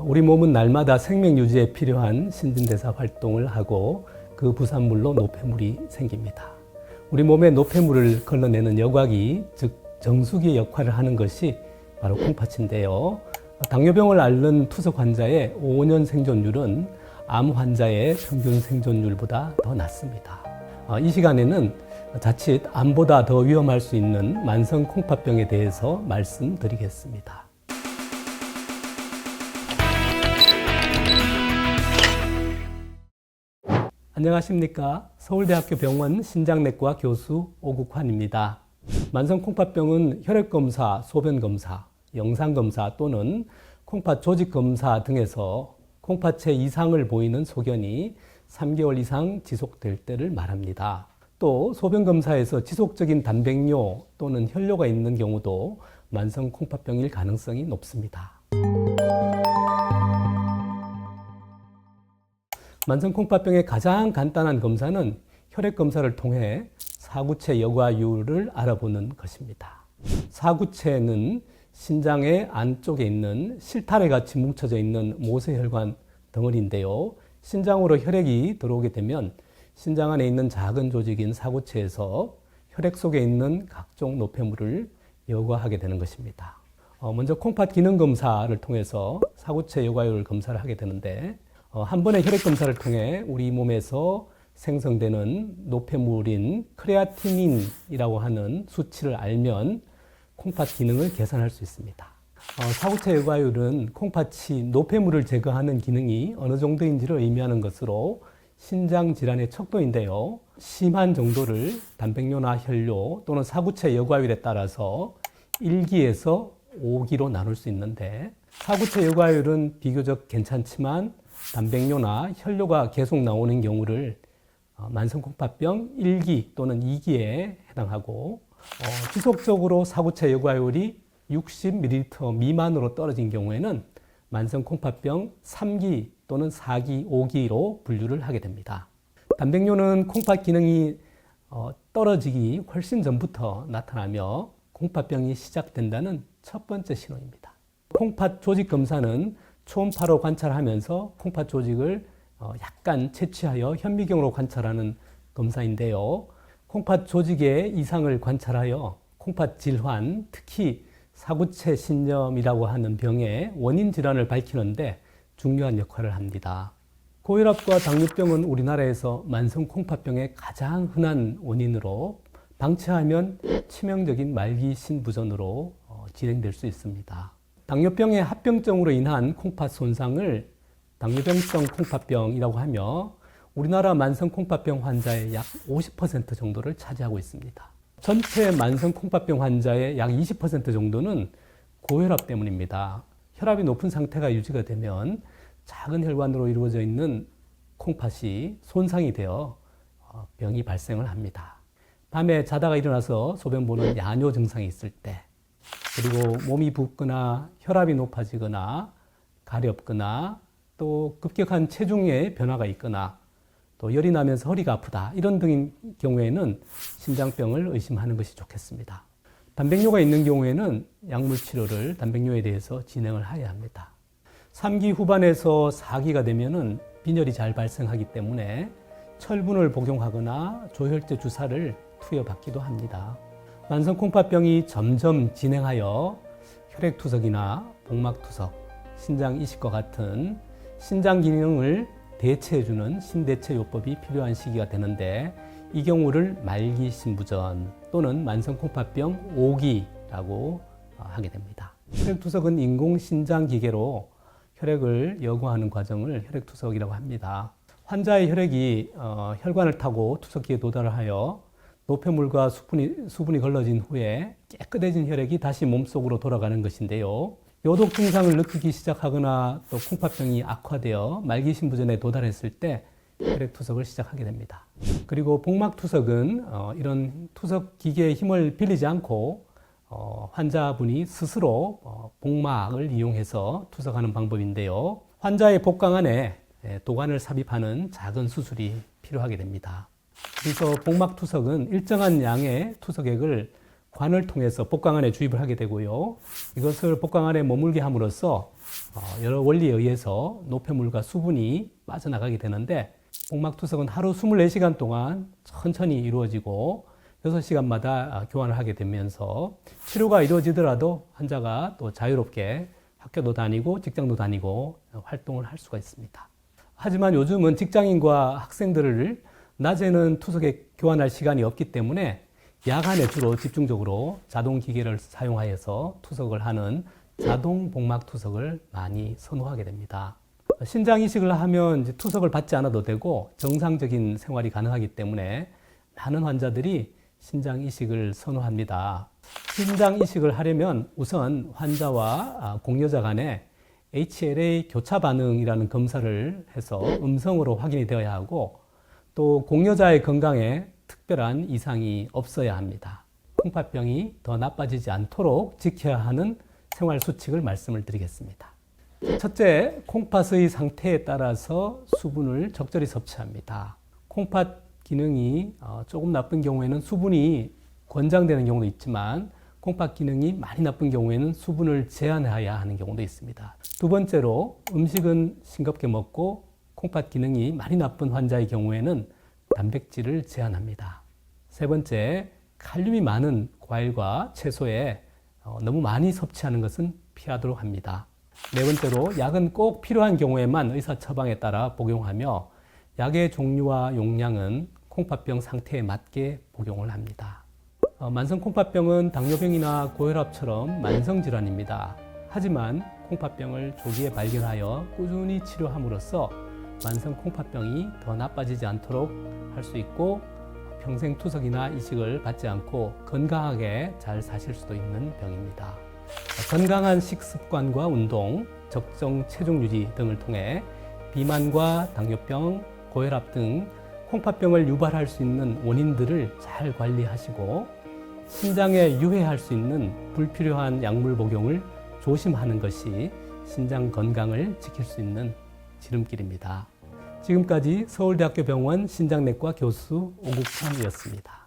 우리 몸은 날마다 생명 유지에 필요한 신진대사 활동을 하고 그 부산물로 노폐물이 생깁니다. 우리 몸에 노폐물을 걸러내는 여과기, 즉 정수기의 역할을 하는 것이 바로 콩팥인데요. 당뇨병을 앓는 투석 환자의 5년 생존율은 암 환자의 평균 생존율보다 더 낮습니다. 이 시간에는 자칫 암보다 더 위험할 수 있는 만성 콩팥병에 대해서 말씀드리겠습니다. 안녕하십니까. 서울대학교 병원 신장내과 교수 오국환입니다. 만성 콩팥병은 혈액검사, 소변검사, 영상검사 또는 콩팥 조직검사 등에서 콩팥체 이상을 보이는 소견이 3개월 이상 지속될 때를 말합니다. 또 소변검사에서 지속적인 단백뇨 또는 혈뇨가 있는 경우도 만성 콩팥병일 가능성이 높습니다. 만성 콩팥병의 가장 간단한 검사는 혈액검사를 통해 사구체 여과율을 알아보는 것입니다. 사구체는 신장의 안쪽에 있는 실타래 같이 뭉쳐져 있는 모세혈관 덩어리인데요. 신장으로 혈액이 들어오게 되면 신장 안에 있는 작은 조직인 사구체에서 혈액 속에 있는 각종 노폐물을 여과하게 되는 것입니다. 먼저 콩팥 기능 검사를 통해서 사구체 여과율 검사를 하게 되는데 한 번의 혈액 검사를 통해 우리 몸에서 생성되는 노폐물인 크레아티닌이라고 하는 수치를 알면 콩팥 기능을 계산할 수 있습니다. 사구체 여과율은 콩팥이 노폐물을 제거하는 기능이 어느 정도인지를 의미하는 것으로 신장 질환의 척도인데요. 심한 정도를 단백뇨나 혈뇨 또는 사구체 여과율에 따라서 1기에서 5기로 나눌 수 있는데 사구체 여과율은 비교적 괜찮지만 단백뇨나 혈뇨가 계속 나오는 경우를 만성 콩팥병 1기 또는 2기에 해당하고 지속적으로 사구체 여과율이 60ml 미만으로 떨어진 경우에는 만성 콩팥병 3기 또는 4기, 5기로 분류를 하게 됩니다. 단백뇨는 콩팥 기능이 떨어지기 훨씬 전부터 나타나며 콩팥병이 시작된다는 첫 번째 신호입니다. 콩팥 조직 검사는 초음파로 관찰하면서 콩팥 조직을 약간 채취하여 현미경으로 관찰하는 검사인데요. 콩팥 조직의 이상을 관찰하여 콩팥 질환, 특히 사구체 신염이라고 하는 병의 원인 질환을 밝히는데 중요한 역할을 합니다. 고혈압과 당뇨병은 우리나라에서 만성 콩팥병의 가장 흔한 원인으로 방치하면 치명적인 말기 신부전으로 진행될 수 있습니다. 당뇨병의 합병증으로 인한 콩팥 손상을 당뇨병성 콩팥병이라고 하며 우리나라 만성 콩팥병 환자의 약 50% 정도를 차지하고 있습니다. 전체 만성 콩팥병 환자의 약 20% 정도는 고혈압 때문입니다. 혈압이 높은 상태가 유지가 되면 작은 혈관으로 이루어져 있는 콩팥이 손상이 되어 병이 발생을 합니다. 밤에 자다가 일어나서 소변 보는 야뇨 증상이 있을 때, 그리고 몸이 붓거나 혈압이 높아지거나 가렵거나 또 급격한 체중의 변화가 있거나 또 열이 나면서 허리가 아프다 이런 등의 경우에는 심장병을 의심하는 것이 좋겠습니다. 단백뇨가 있는 경우에는 약물 치료를 단백뇨에 대해서 진행을 해야 합니다. 3기 후반에서 4기가 되면은 빈혈이 잘 발생하기 때문에 철분을 복용하거나 조혈제 주사를 투여받기도 합니다. 만성 콩팥병이 점점 진행하여 혈액투석이나 복막투석, 신장 이식과 같은 신장 기능을 대체해주는 신대체요법이 필요한 시기가 되는데 이 경우를 말기 신부전 또는 만성 콩팥병 5기라고 하게 됩니다. 혈액투석은 인공신장 기계로 혈액을 여과하는 과정을 혈액투석이라고 합니다. 환자의 혈액이 혈관을 타고 투석기에 도달을 하여 노폐물과 수분이 걸러진 후에 깨끗해진 혈액이 다시 몸속으로 돌아가는 것인데요. 요독 증상을 느끼기 시작하거나 또 콩팥병이 악화되어 말기신부전에 도달했을 때 혈액투석을 시작하게 됩니다. 그리고 복막투석은 이런 투석 기계의 힘을 빌리지 않고 환자분이 스스로 복막을 이용해서 투석하는 방법인데요. 환자의 복강 안에 도관을 삽입하는 작은 수술이 필요하게 됩니다. 그래서 복막투석은 일정한 양의 투석액을 관을 통해서 복강안에 주입을 하게 되고요. 이것을 복강안에 머물게 함으로써 여러 원리에 의해서 노폐물과 수분이 빠져나가게 되는데, 복막투석은 하루 24시간 동안 천천히 이루어지고 6시간마다 교환을 하게 되면서 치료가 이루어지더라도 환자가 또 자유롭게 학교도 다니고 직장도 다니고 활동을 할 수가 있습니다. 하지만 요즘은 직장인과 학생들을 낮에는 투석에 교환할 시간이 없기 때문에 야간에 주로 집중적으로 자동 기계를 사용하여서 투석을 하는 자동 복막 투석을 많이 선호하게 됩니다. 신장 이식을 하면 이제 투석을 받지 않아도 되고 정상적인 생활이 가능하기 때문에 많은 환자들이 신장 이식을 선호합니다. 신장 이식을 하려면 우선 환자와 공여자 간에 HLA 교차 반응이라는 검사를 해서 음성으로 확인이 되어야 하고, 또 공여자의 건강에 특별한 이상이 없어야 합니다. 콩팥병이 더 나빠지지 않도록 지켜야 하는 생활 수칙을 말씀을 드리겠습니다. 첫째, 콩팥의 상태에 따라서 수분을 적절히 섭취합니다. 콩팥 기능이 조금 나쁜 경우에는 수분이 권장되는 경우도 있지만, 콩팥 기능이 많이 나쁜 경우에는 수분을 제한해야 하는 경우도 있습니다. 두 번째로, 음식은 싱겁게 먹고 콩팥 기능이 많이 나쁜 환자의 경우에는 단백질을 제한합니다. 세 번째, 칼륨이 많은 과일과 채소에 너무 많이 섭취하는 것은 피하도록 합니다. 네 번째로, 약은 꼭 필요한 경우에만 의사 처방에 따라 복용하며 약의 종류와 용량은 콩팥병 상태에 맞게 복용을 합니다. 만성 콩팥병은 당뇨병이나 고혈압처럼 만성 질환입니다. 하지만 콩팥병을 조기에 발견하여 꾸준히 치료함으로써 만성 콩팥병이 더 나빠지지 않도록 할 수 있고, 평생 투석이나 이식을 받지 않고 건강하게 잘 사실 수도 있는 병입니다. 건강한 식습관과 운동, 적정 체중 유지 등을 통해 비만과 당뇨병, 고혈압 등 콩팥병을 유발할 수 있는 원인들을 잘 관리하시고, 신장에 유해할 수 있는 불필요한 약물 복용을 조심하는 것이 신장 건강을 지킬 수 있는 지름길입니다. 지금까지 서울대학교 병원 신장내과 교수 오국환이었습니다.